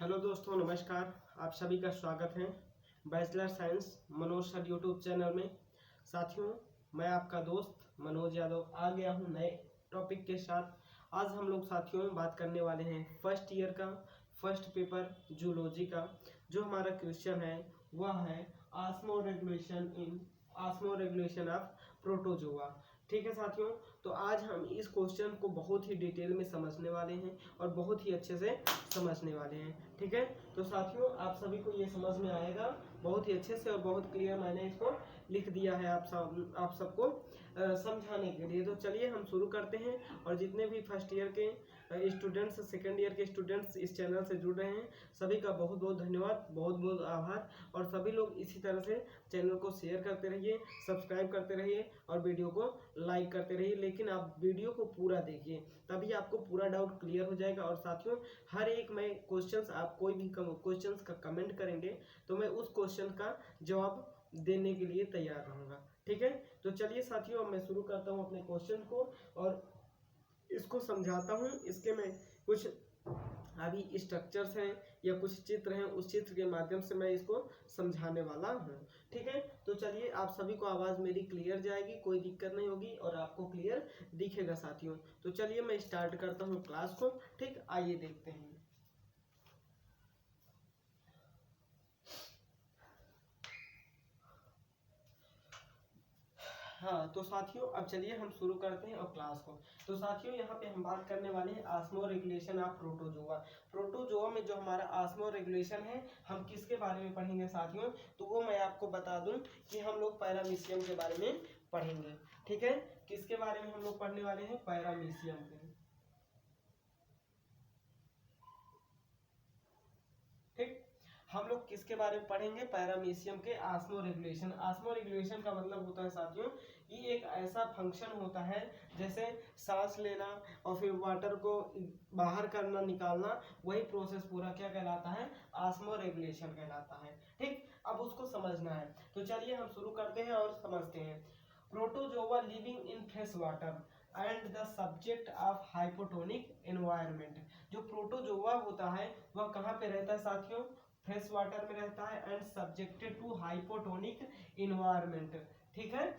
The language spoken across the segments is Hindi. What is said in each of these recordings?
हेलो दोस्तों, नमस्कार। आप सभी का स्वागत है bachelor science Manoj sir YouTube channel में। साथियों, मैं आपका दोस्त मनोज यादव आ गया हूं नए टॉपिक के साथ। आज हम लोग साथियों बात करने वाले हैं फर्स्ट ईयर का फर्स्ट पेपर जूलॉजी का। जो हमारा क्वेश्चन है वह है ऑस्मो रेगुलेशन ऑफ प्रोटोजोआ। ठीक है साथियों, तो आज हम इस क्वेश्चन को बहुत ही डिटेल में समझने वाले हैं और बहुत ही अच्छे से समझने वाले हैं। ठीक है, तो साथियों आप सभी को ये समझ में आएगा बहुत ही अच्छे से और बहुत क्लियर मैंने इसको लिख दिया है आप सबको समझाने के लिए। तो चलिए हम शुरू करते हैं। और जितने भी फर्स्ट ईयर के स्टूडेंट्स, सेकेंड ईयर के स्टूडेंट्स इस चैनल से जुड़ रहे हैं, सभी का बहुत बहुत धन्यवाद, बहुत बहुत आभार। और सभी लोग इसी तरह से चैनल को शेयर करते रहिए, सब्सक्राइब करते रहिए और वीडियो को लाइक करते रहिए। लेकिन आप वीडियो को पूरा देखिए, तभी आपको पूरा डाउट क्लियर हो जाएगा। और साथियों, हर एक मैं क्वेश्चंस, आप कोई भी क्वेश्चंस का कमेंट करेंगे तो मैं उस क्वेश्चन का जवाब देने के लिए तैयार रहूंगा। ठीक है, तो चलिए साथियों अब मैं शुरू करता हूं अपने क्वेश्चन को और इसको समझाता हूं। इसके में कुछ अभी स्ट्रक्चर्स हैं या कुछ चित्र हैं, उस चित्र के माध्यम से मैं इसको समझाने वाला हूं। ठीक है, तो चलिए आप सभी को आवाज मेरी क्लियर जाएगी, कोई दिक्कत नहीं होगी और आपको क्लियर दिखेगा साथियों। तो चलिए मैं स्टार्ट करता हूं क्लास को। ठीक, आइए देखते हैं। हाँ, तो साथियों अब चलिए हम शुरू करते हैं और क्लास को। तो साथियों यहाँ पे हम बात करने वाले हैं osmo regulation of protozoa. Protozoa में जो हमारा ऑस्मो रेगुलेशन है, हम किसके बारे में पढ़ेंगे साथियों? तो वो मैं आपको बता दूं कि हम लोग पैरामीशियम के बारे में पढ़ेंगे। ठीक है, किसके बारे में हम लोग पढ़ने वाले हैं? पैरामीशियम के। ठीक, हम लोग किसके बारे में पढ़ेंगे? पैरामीशियम के ऑस्मो रेगुलेशन। ऑस्मो रेगुलेशन का मतलब होता है साथियों, ये एक ऐसा फंक्शन होता है जैसे सांस लेना और फिर वाटर को बाहर करना, निकालना, वही प्रोसेस पूरा क्या कहलाता है? ऑस्मो रेगुलेशन कहलाता है। ठीक, अब उसको समझना है। तो चलिए हम शुरू करते हैं और समझते हैं। Protozoa living in fresh water and the subject of hypotonic environment. जो प्रोटोजोआ होता है वह कहाँ पे रहता है साथियों? फ्रेश वाटर में रहता है and subjected to hypotonic environment. ठीक है,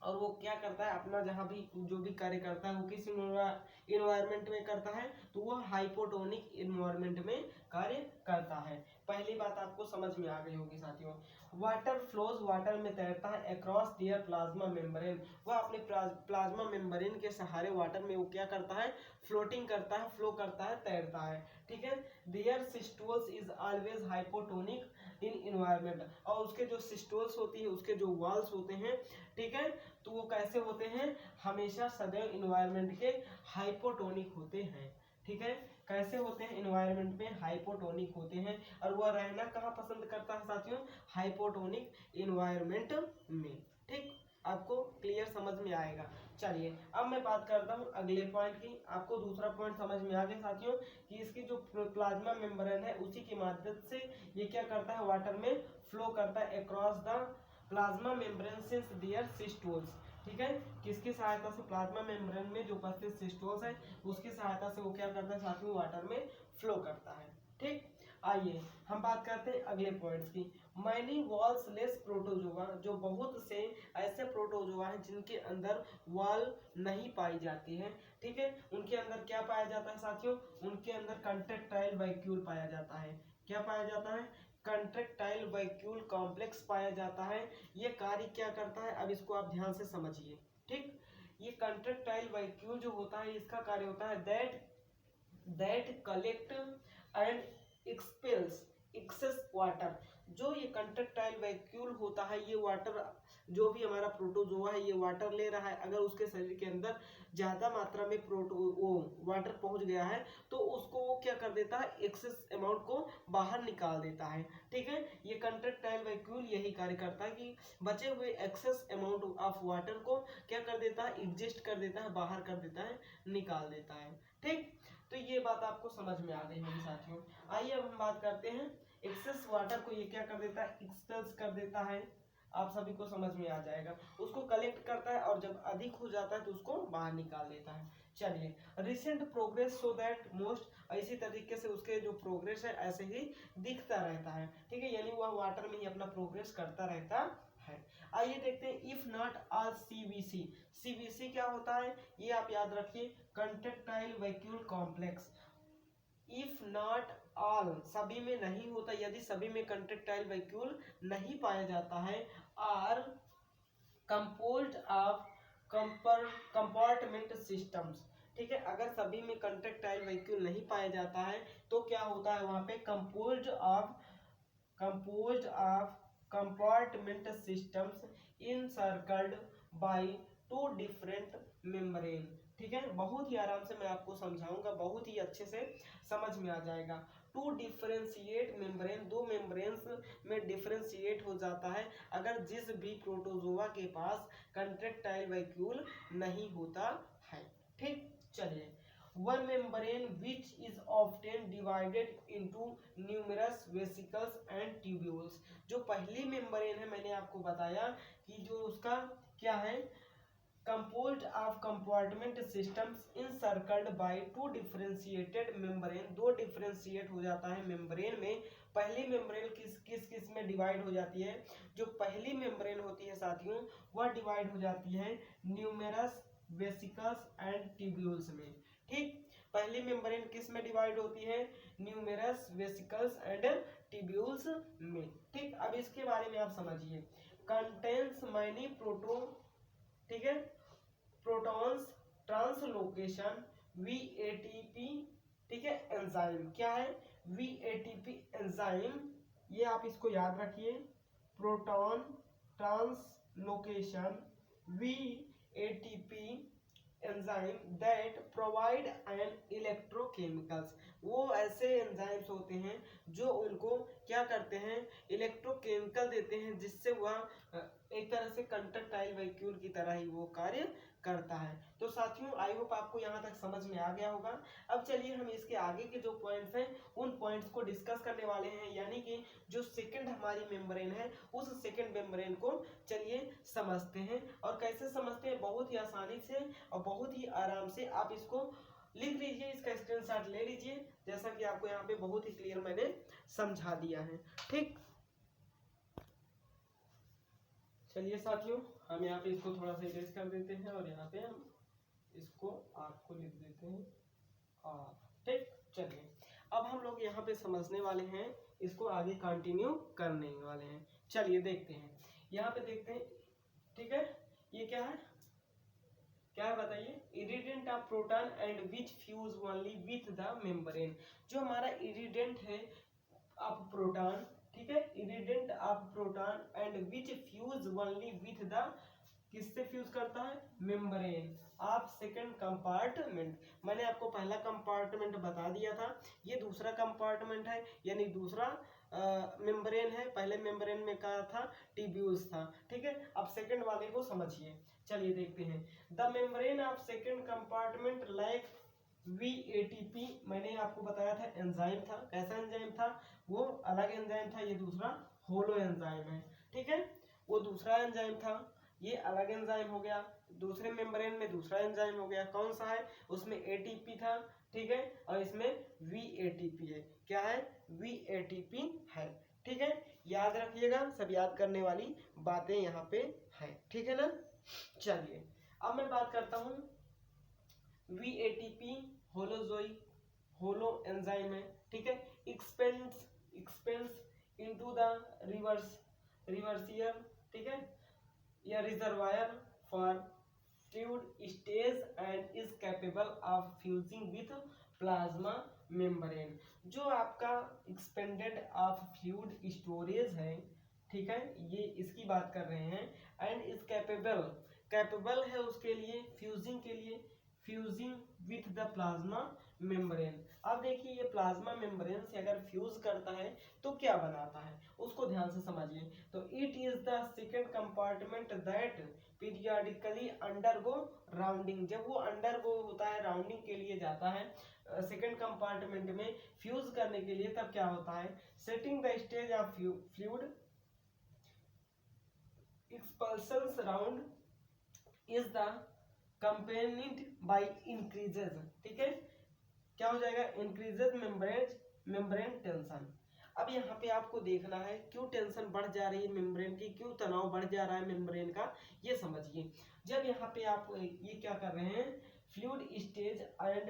और वो क्या करता है? अपना जहां भी जो भी कार्य करता है वो किस इन्वायरमेंट में करता है? तो वो हाइपोटोनिक इन्वायरमेंट में कार्य करता है। पहली बात आपको समझ में आ गई होगी साथियों। वाटर फ्लोज, वाटर में तैरता है अक्रॉस दियर प्लाज्मा मेम्ब्रेन। वह अपने प्लाज्मा मेम्ब्रेन के सहारे वाटर में वो क्या करता है? फ्लोटिंग करता है, फ्लो करता है, तैरता है। ठीक है, their cytosols is always hypotonic in environment. और उसके जो सिस्टोल्स होती है, उसके जो वॉल्स होते हैं, ठीक है, तो वो कैसे होते हैं? हमेशा सदैव इन्वायरमेंट के हाइपोटोनिक होते हैं। ठीक है, कैसे होते हैं? इन्वायरमेंट में हाइपोटोनिक होते हैं। और वह रहना कहाँ पसंद करता है साथियों? हाइपोटोनिक इन्वायरमेंट में। ठीक, आपको क्लियर समझ में आएगा। चलिए अब मैं बात करता हूँ अगले पॉइंट की। आपको दूसरा पॉइंट समझ में आ गया साथियों कि इसकी जो प्लाज्मा मेम्ब्रेन है उसी की मदद से ये क्या करता है? वाटर में फ्लो करता है across the plasma membrane since their cytosols. ठीक है, किसकी सहायता से? प्लाज्मा मेम्ब्रेन में जो उपस्थित सिस्टोल्स है उसकी सहायता से वो क्या करता है साथियों? वाटर में फ्लो करता है। ठीक, आइए हम बात करते हैं अगले पॉइंट्स की। मैनी वॉल्स लेस प्रोटोजोआ, जो बहुत से ऐसे प्रोटोजोआ हैं जिनके अंदर वॉल नहीं पाई जाती है। ठीक है, उनके अंदर क्या पाया जाता है साथियों? उनके अंदर कंट्रैक्टाइल वैक्यूल पाया जाता है। क्या पाया जाता है? कंट्रैक्टाइल वैक्यूल कॉम्प्लेक्स पाया जाता है। ये कार्य क्या करता है? अब इसको आप ध्यान से समझिए। ठीक, ये कंट्रैक्टाइल वैक्यूल जो होता है इसका कार्य होता है that collect and expels excess water. जो ये कंट्रैक्टाइल वैक्यूल होता है, ये वाटर, जो भी हमारा प्रोटोजोआ है ये वाटर ले रहा है। अगर उसके शरीर के अंदर ज्यादा मात्रा में वाटर पहुंच गया है तो उसको वो क्या कर देता है? एक्सेस अमाउंट को बाहर निकाल देता है। ठीक है, ये कंट्रैक्टाइल वैक्यूल यही कार्य करता है कि बचे हुए एक्सेस अमाउंट ऑफ वाटर को क्या कर देता है? एडजस्ट कर देता है, बाहर कर देता है, निकाल देता है। ठीक, तो ये बात आपको समझ में आ गई होगी साथियों। आइए अब हम बात करते हैं एक्सेस वाटर को ये क्या कर देता है? एक्सपेल्स कर देता है। आप सभी को समझ में आ जाएगा। उसको कलेक्ट करता है और जब अधिक हो जाता है तो उसको बाहर निकाल देता है। चलिए, recent progress so that most, इसी तरीके से उसके जो प्रोग्रेस है ऐसे ही दिखता रहता है, ठीक है, यानी वह वाटर में ही अपना प्रोग्रेस करता रहता है। आइए देखते हैं if not or CVC. CVC क्या होता है ये आप याद रखिए, contractile vacuole complex. If not all, सभी में नहीं होता, यदि सभी में कंट्रेक्टाइल वैक्यूल नहीं पाया जाता है, are composed of compartment systems, ठीक है, अगर सभी में कंट्रेक्टाइल वैक्यूल नहीं पाया जाता है तो क्या होता है वहां पे composed of compartment systems encircled by two different membrane, ठीक है, बहुत ही आराम से मैं आपको समझाऊंगा, बहुत ही अच्छे से समझ में आ जाएगा। टू डिफरेंशिएट मेम्ब्रेन, दो मेम्ब्रेन्स में डिफरेंशिएट हो जाता है अगर जिस भी प्रोटोजोआ के पास कंट्रेक्टाइल वैक्यूल नहीं होता है, ठीक। चलिए, one membrane which is often divided into numerous vesicles and tubules. जो पहली मेम्ब्रेन है मैंने आपको बताया कि जो उसका क्या है, composed of compartment systems encircled by two differentiated membrane, दो डिफरेंशिएट हो जाता है मेम्ब्रेन में। पहली मेम्ब्रेन किस किस किस में डिवाइड हो जाती है, जो पहली मेम्ब्रेन होती है साथियों वह डिवाइड हो जाती है न्यूमेरस वेसिकल्स एंड ट्यूब्यूल्स में, ठीक। पहली मेम्ब्रेन किस में डिवाइड होती है, न्यूमेरस वेसिकल्स एंड ट्यूब्यूल्स में, ठीक। अब इसके बारे में आप समझिए, कंटेन्स मैनी प्रोटो, ठीक है, प्रोटॉन्स ट्रांसलोकेशन वीएटीपी, ठीक है, एंजाइम क्या है, वीएटीपी एंजाइम, ये आप इसको याद रखिए, proton translocation VATP enzyme that provide an electrochemicals, वो ऐसे एंजाइम्स होते हैं जो उनको क्या करते हैं, इलेक्ट्रोकेमिकल देते हैं जिससे वह एक तरह से कंट्रेक्टाइल वैक्यूल की तरह ही वो कार्य करता है। तो साथियों आई होप आपको यहाँ तक समझ में आ गया होगा। अब चलिए हम इसके आगे के जो पॉइंट्स हैं उन पॉइंट्स को डिस्कस करने वाले हैं, यानी कि जो सेकंड हमारी मेम्ब्रेन है उस सेकंड मेम्ब्रेन को चलिए समझते हैं। और कैसे समझते हैं, बहुत ही आसानी से और बहुत ही आराम से आप इसको लिख लीजिए, इसका स्क्रीनशॉट ले लीजिए, जैसा कि आपको यहाँ पे बहुत ही क्लियर मैंने समझा दिया है, ठीक। चलिए साथियों हम यहाँ पे इसको थोड़ा सा इरेज कर देते हैं और यहाँ पे हम इसको आपको लिख देते हैं और, ठीक। चलिए अब हम लोग यहाँ पे समझने वाले हैं, इसको आगे कंटिन्यू करने वाले हैं। चलिए देखते हैं, यहाँ पे देखते हैं, ठीक है, ये क्या है, क्या है बताइए, gradient of proton and which fuse only with the membrane. जो हमारा इरिडेंट है ऑफ प्रोटॉन, ठीक है, gradient of proton and which fuse only with the, किससे फ्यूज करता है, मेम्ब्रेन ऑफ सेकंड कंपार्टमेंट। मैंने आपको पहला कंपार्टमेंट बता दिया था, ये दूसरा कंपार्टमेंट है, यानी दूसरा मेम्ब्रेन है। पहले मेम्ब्रेन में क्या था, ट्यूब्यूल्स था, ठीक है। अब सेकंड वाले को समझिए, चलिए देखते हैं। The membrane of second compartment like VATP, मैंने आपको बताया था एंजाइम था, कैसा एंजाइम था, वो अलग एंजाइम था, ये दूसरा होलो एंजाइम है, ठीक है, वो दूसरा एंजाइम था, ये अलग एंजाइम हो गया, दूसरे मेम्ब्रेन में दूसरा एंजाइम हो गया, कौन सा है, उसमें एटीपी था, ठीक है, और इसमें वीएटीपी है, क्या है, वीएटीपी है, ठीक है। याद रखिएगा, सब याद करने वाली बातें यहाँ पे है, ठीक है ना। चलिए अब मैं बात करता हूँ, वीएटीपी होलोजोई, होलो एंजाइम है, ठीक है, एक्सपेंस इनटू द रिवर्सियर, ठीक है, या reservoir for fluid stage and is capable of fusing with plasma membrane. जो आपका एक्सपेंडेड ऑफ फ्लूइड स्टोरेज है, ठीक है, ये इसकी बात कर रहे हैं, एंड इज कैपेबल है उसके लिए फ्यूजिंग के लिए, fusing with the plasma membrane. अब देखिए ये प्लाज्मा मेम्ब्रेन से अगर फ्यूज करता है तो क्या बनाता है, उसको ध्यान से समझिए। तो it is the second compartment that periodically undergo rounding, जब वो अंडरगो होता है, राउंडिंग के लिए जाता है सेकंड कंपार्टमेंट में फ्यूज करने के लिए, तब क्या होता है, setting the stage of fluid expulsion round is the accompanied by increases, ठीक है, क्या हो जाएगा, इंक्रीजेज मेम्ब्रेन टेंशन। अब यहाँ पे आपको देखना है क्यों टेंशन बढ़ जा रही है मेम्ब्रेन की, क्यों तनाव बढ़ जा रहा है मेम्ब्रेन का, ये समझिए। जब यहाँ पे आप ये क्या कर रहे हैं, fluid stage and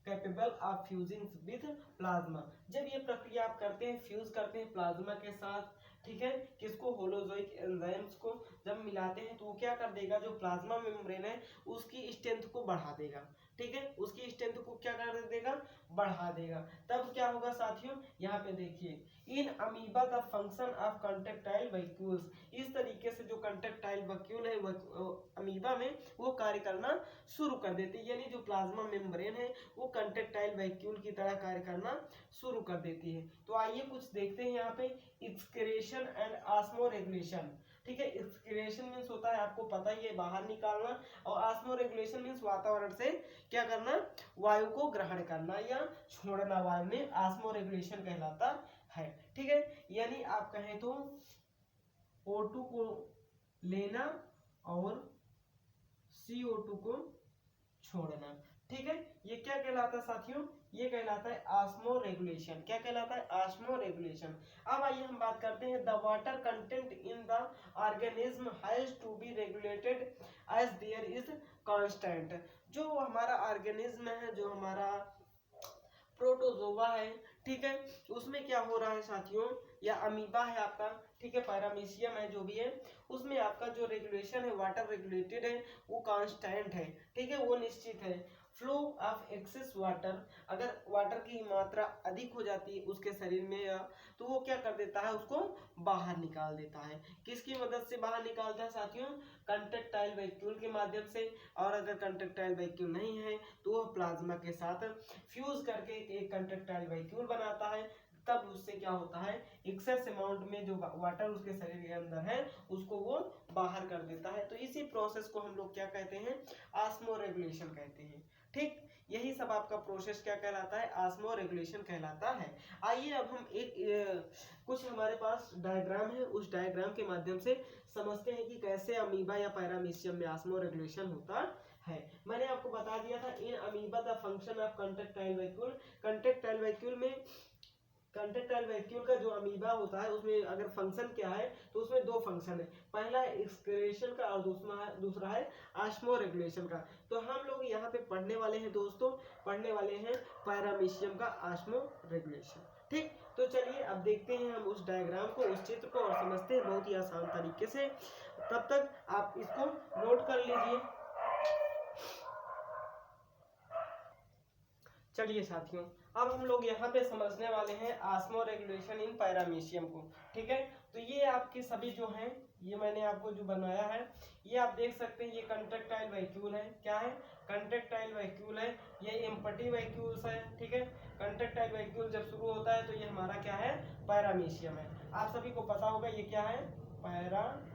capable of fusing with plasma, जब ये प्रक्रिया आप करते हैं, फ्यूज करते हैं प्लाज्मा के साथ, ठीक है, किसको, होलोजोइक एंजाइम्स को जब मिलाते हैं तो वो क्या कर देगा, जो प्लाज्मा मेम्ब्रेन है उसकी स्ट्रेंथ को बढ़ा देगा, ठीक है, उसकी स्ट्रेंथ को क्या कर देगा, बढ़ा देगा। तब क्या होगा साथियों, यहाँ पे देखिए, in amoeba the function of contractile vacuoles, इस तरीके से जो कंट्रेक्टाइल वैक्यूल है अमीबा में वो कार्य करना शुरू कर देते हैं, यानी जो प्लाज्मा मेम्ब्रेन है वो कंट्रेक्टाइल वैक्यूल की तरह कार्य करना शुरू कर देती है। तो आइए कुछ देखते हैं यहाँ पे, एक्सक्रेशन एंड ऑस्मो रेगुलेशन, ठीक है, एक्सक्रेशन मीन्स होता है आपको पता ही है बाहर निकालना, और ऑस्मो रेगुलेशन मीन्स वातावरण से क्या करना, वायु को ग्रहण करना या छोड़ना, वायु में ऑस्मो रेगुलेशन कहलाता है, ठीक है, यानी आप कहें तो O2 को लेना और CO2 को छोड़ना, ठीक है, ये क्या कहलाता है साथियों, ये कहलाता है ऑस्मो रेगुलेशन। क्या कहलाता है, ऑस्मो रेगुलेशन। अब आइए हम बात करते हैं, the water content in the organism has to be regulated as there is constant, जो हमारा ऑर्गेनिज्म है, जो हमारा प्रोटोजोआ है, ठीक है, उसमें क्या हो रहा है साथियों, या अमीबा है आपका, ठीक है, पैरामीशियम है, जो भी है, उसमें आपका जो रेगुलेशन है, वाटर रेगुलेटेड है, वो कांस्टेंट है, ठीक है, वो निश्चित है। फ्लो ऑफ एक्सेस वाटर, अगर वाटर की मात्रा अधिक हो जाती है उसके शरीर में या, तो वो क्या कर देता है, उसको बाहर निकाल देता है। किसकी मदद से बाहर निकालता है साथियों, कंट्रेक्टाइल वैक्यूल के माध्यम से, और अगर कंट्रेक्टाइल वैक्यूल नहीं है तो वह प्लाज्मा के साथ फ्यूज करके एक कंट्रेक्टाइल वैक्यूल बनाता है, तब उससे क्या होता है, एक्सेस अमाउंट में जो वाटर उसके शरीर के अंदर है उसको वो बाहर कर देता है। तो इसी प्रोसेस को हम लोग क्या कहते हैं, ऑस्मो रेगुलेशन कहते हैं, ठीक, यही सब आपका प्रोसेस क्या कहलाता है, ऑस्मो रेगुलेशन कहलाता है। आइए अब हम एक कुछ हमारे पास डायग्राम है, उस डायग्राम के माध्यम से समझते हैं कि कैसे अमीबा या पैरामीशियम में ऑस्मो रेगुलेशन होता है। मैंने आपको बता दिया था, in amoeba the function of contractile vacuole, contractile vacuole में, कंट्रेक्टाइल वैक्यूल का जो अमीबा होता है उसमें अगर फंक्शन क्या है, तो उसमें दो फंक्शन है, पहला है एक्सक्रेशन का और दूसरा है ऑस्मो रेगुलेशन का। तो हम लोग यहाँ पे पढ़ने वाले हैं दोस्तों, पढ़ने वाले हैं पैरामीशियम का ऑस्मो रेगुलेशन, ठीक। तो चलिए अब देखते हैं हम उस डायग्राम को, उस चित्र को, और समझते हैं बहुत ही आसान तरीके से। तब तक आप इसको नोट कर लीजिए। चलिए साथियों, अब हम लोग यहाँ पे समझने वाले हैं ऑस्मो रेगुलेशन इन पैरामीशियम को, ठीक है। तो ये आपके सभी जो हैं, ये मैंने आपको जो बनाया है, ये आप देख सकते हैं, ये कंट्रेक्टाइल वैक्यूल है, क्या है, कंट्रेक्टाइल वैक्यूल है, ये एम्प्टी वैक्यूल्स है, ठीक है। कंट्रेक्टाइल वैक्यूल जब शुरू होता है तो ये हमारा क्या है, पैरामीशियम है, आप सभी को पता होगा ये क्या है, पैरामीशियम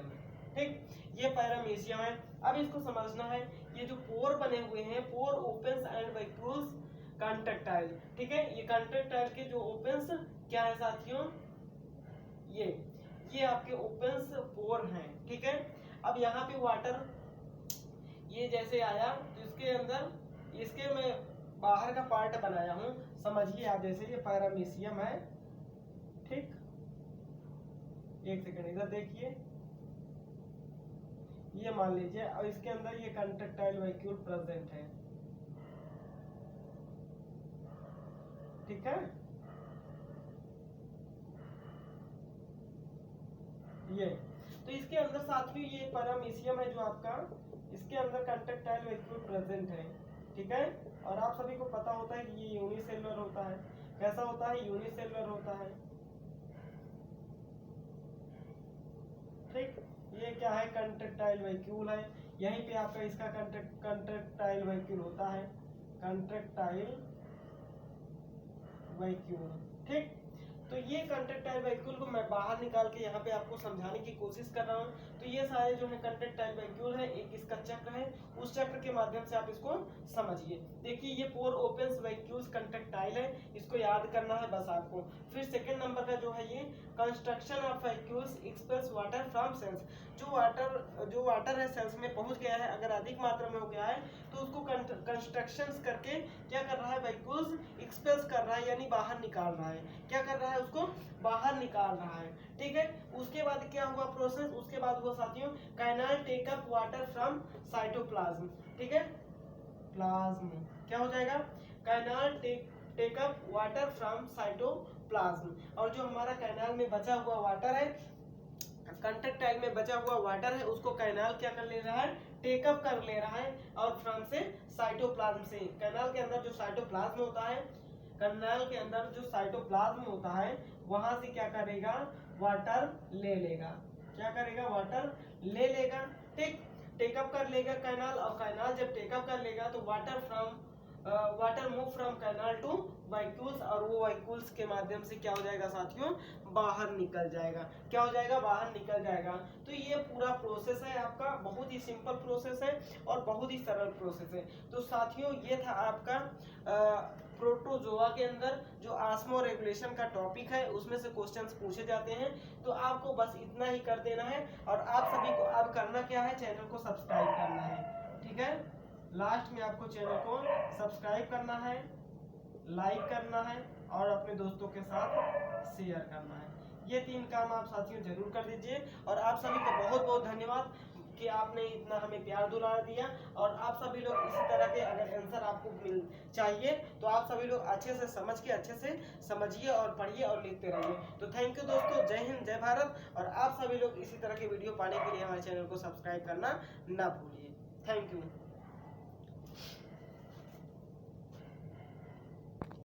है, ठीक, ये पैरामीशियम है। अब इसको समझना है, ये जो पोर बने हुए हैं, पोर ओपन्स एंड वैक्यूल्स कंट्रेक्टाइल, ठीक है, ये कंट्रेक्टाइल के जो ओपन्स क्या है साथियों, ये आपके ओपन्स पोर हैं, ठीक है। अब यहाँ पे वाटर ये जैसे आया तो इसके अंदर, इसके मैं बाहर का पार्ट बनाया हूँ, समझिए आप, जैसे ये पैरामीशियम है, ठीक, एक सेकंड इधर देखिए, ये मान लीजिए, और इसके अंदर ये कंट्रेक्टाइल वैक्यूल प्रेजेंट है, ठीक है, ये तो इसके अंदर साथियों ये पैरामीशियम है जो आपका, इसके अंदर कंट्रेक्टाइल वैक्यूल प्रेजेंट है, ठीक है। और आप सभी को पता होता है कि ये यूनिसेलुलर होता है, कैसा होता है, यूनिसेलुलर होता है, ठीक। ये क्या है, कंट्रेक्टाइल वैक्यूल है, यहीं पे आपका इसका कंट्रेक्टाइल वैक्यूल होता है, कंट्रेक्टाइल वैक्यूल, ठीक। तो ये कंट्रेक्टाइल वैक्यूल को मैं बाहर निकाल के यहाँ पे आपको समझाने की कोशिश कर रहा हूँ। तो ये सारे जो है कंट्रेक्टाइल वैक्यूल है, एक इसका चक्र है, उस चक्र के माध्यम से आप इसको समझिए। देखिए ये पोर ओपन्स वैक्यूल्स कंट्रेक्टाइल है, इसको याद करना है बस आपको। फिर सेकंड नंबर का जो है ये construction of vacuoles expels water from cells. जो वाटर है सेल्स में पहुंच गया है, अगर अधिक मात्रा में हो गया है तो उसको कंस्ट्रक्शंस करके क्या कर रहा है, वैक्यूल्स एक्सपेल्स कर रहा है, यानी बाहर निकाल रहा है। क्या कर रहा है, उसको बाहर निकाल रहा है। ठीक है, उसके बाद क्या हुआ प्रोसेस, उसके बाद हुआ साथियों canal take up water from cytoplasm. ठीक है, प्लाज्म क्या हो जाएगा, canal take up water from cytoplasm. और जो हमारा कैनाल में बचा हुआ वाटर है, कंट्रेक्टाइल में बचा हुआ वाटर है, उसको कैनाल क्या कर ले रहा है, टेकअप कर ले रहा है। और फ्रॉम से साइटोप्लाज्म से, कैनाल के अंदर जो साइटोप्लाज्म होता है, कैनाल के अंदर जो साइटोप्लाज्म होता है वहां से क्या करेगा, वाटर ले लेगा। क्या करेगा, वाटर ले लेगा। ठीक, टेकअप कर लेगा कैनाल, और कैनाल जब टेकअप कर लेगा तो water move from canal to vacuoles, और वो वैक्यूल्स के माध्यम से क्या हो जाएगा साथियों, बाहर निकल जाएगा। क्या हो जाएगा, बाहर निकल जाएगा। तो ये पूरा प्रोसेस है आपका, बहुत ही सिंपल प्रोसेस है और बहुत ही सरल प्रोसेस है। तो साथियों ये था आपका प्रोटोजोआ के अंदर जो ऑस्मो रेगुलेशन का टॉपिक है, उसमें से क्वेश्चंस पूछे जाते हैं। तो आपको बस इतना ही कर देना है, और आप सभी को अब करना क्या है, चैनल को सब्सक्राइब करना है। ठीक है, लास्ट में आपको चैनल को सब्सक्राइब करना है, लाइक करना है और अपने दोस्तों के साथ शेयर करना है। ये 3 काम आप साथियों जरूर कर दीजिए। और आप सभी का बहुत बहुत धन्यवाद कि आपने इतना हमें प्यार दुलार दिया। और आप सभी लोग इसी तरह के अगर आंसर आपको मिल चाहिए तो आप सभी लोग अच्छे से समझ के अच्छे से समझिए और पढ़िए और लिखते रहिए। तो थैंक यू दोस्तों, जय हिंद, जय भारत। और आप सभी लोग इसी तरह के वीडियो पाने के लिए हमारे चैनल को सब्सक्राइब करना ना भूलिए। Thank you.